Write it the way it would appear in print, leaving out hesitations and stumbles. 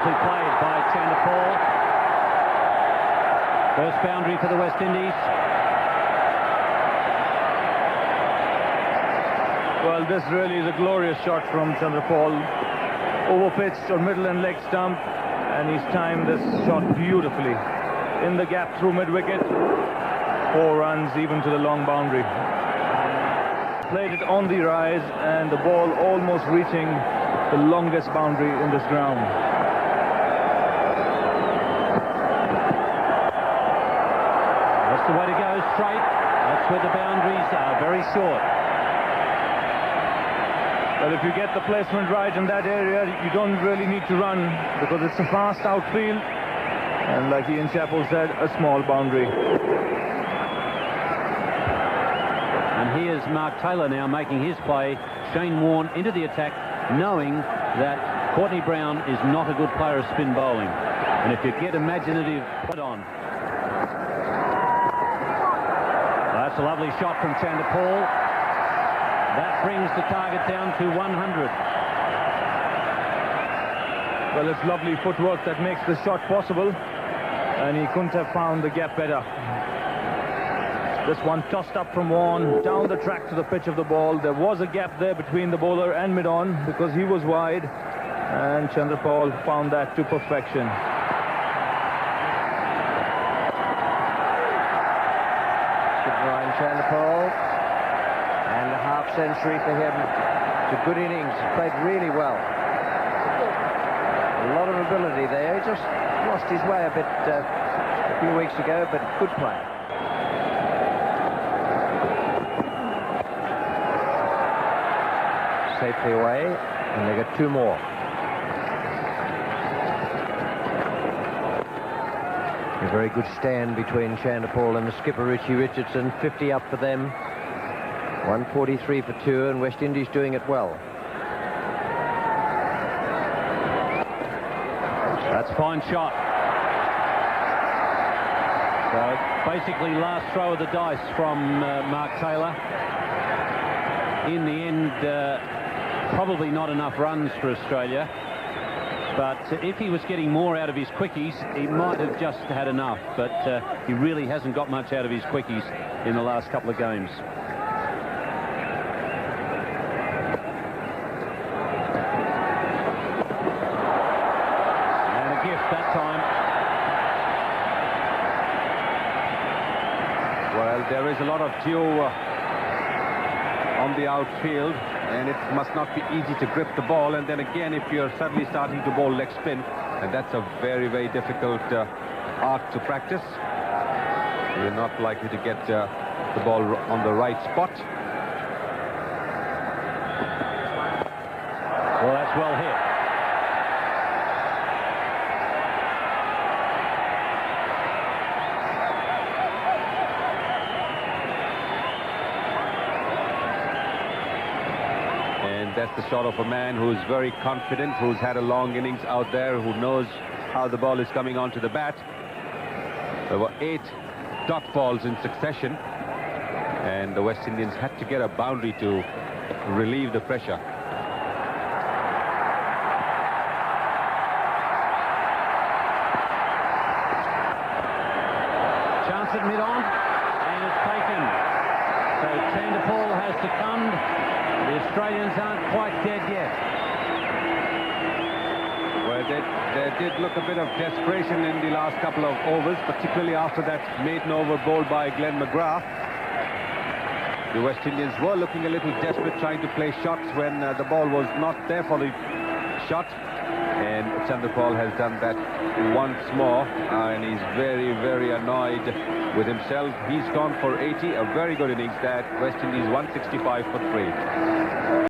Beautifully played by Chanderpaul. First boundary for the West Indies. Well, this really is a glorious shot from Chanderpaul. Over-pitched or middle and leg stump, and he's timed this shot beautifully. In the gap through mid-wicket, 4 runs even to the long boundary. Played it on the rise, and the ball almost reaching the longest boundary in this ground. That's the way to go, straight. That's where the boundaries are very short. But if you get the placement right in that area, you don't really need to run, because it's a fast outfield, and like Ian Chappell said, a small boundary. And here's Mark Taylor now making his play. Shane Warne into the attack, knowing that Courtney Brown is not a good player of spin bowling. And if you get imaginative, put on. That's a lovely shot from Chanderpaul. That brings the target down to 100. Well, it's lovely footwork that makes the shot possible, and he couldn't have found the gap better. This one tossed up from Warne, down the track to the pitch of the ball. There was a gap there between the bowler and mid-on because he was wide, and Chanderpaul found that to perfection. Shivnarine Chanderpaul, and a half-century for him. It's a good innings, played really well. A lot of ability there. He just lost his way a bit a few weeks ago, but good play. Safely away, and they got 2 more. A very good stand between Chanderpaul and the skipper, Richie Richardson. 50 up for them. 143 for 2, and West Indies doing it well. That's a fine shot. So basically last throw of the dice from Mark Taylor. In the end, probably not enough runs for Australia. But if he was getting more out of his quickies, he might have just had enough. But he really hasn't got much out of his quickies in the last couple of games. That time. Well, there is a lot of dew on the outfield, and it must not be easy to grip the ball. And then again, if you're suddenly starting to bowl leg spin, and that's a very, very difficult art to practice. You're not likely to get the ball on the right spot. Well, that's well hit. That's the shot of a man who's very confident, who's had a long innings out there, who knows how the ball is coming onto the bat. There were 8 dot balls in succession, and the West Indians had to get a boundary to relieve the pressure. Chance at mid-on, and it's taken. So Chanderpaul has succumbed. The Australians aren't quite dead yet. Well, there did look a bit of desperation in the last couple of overs, particularly after that maiden over bowled by Glenn McGrath. The West Indians were looking a little desperate, trying to play shots when the ball was not there for the shot. And Chanderpaul has done that once more, and he's very, very annoyed with himself. He's gone for 80, a very good innings. That West Indies 165 for 3.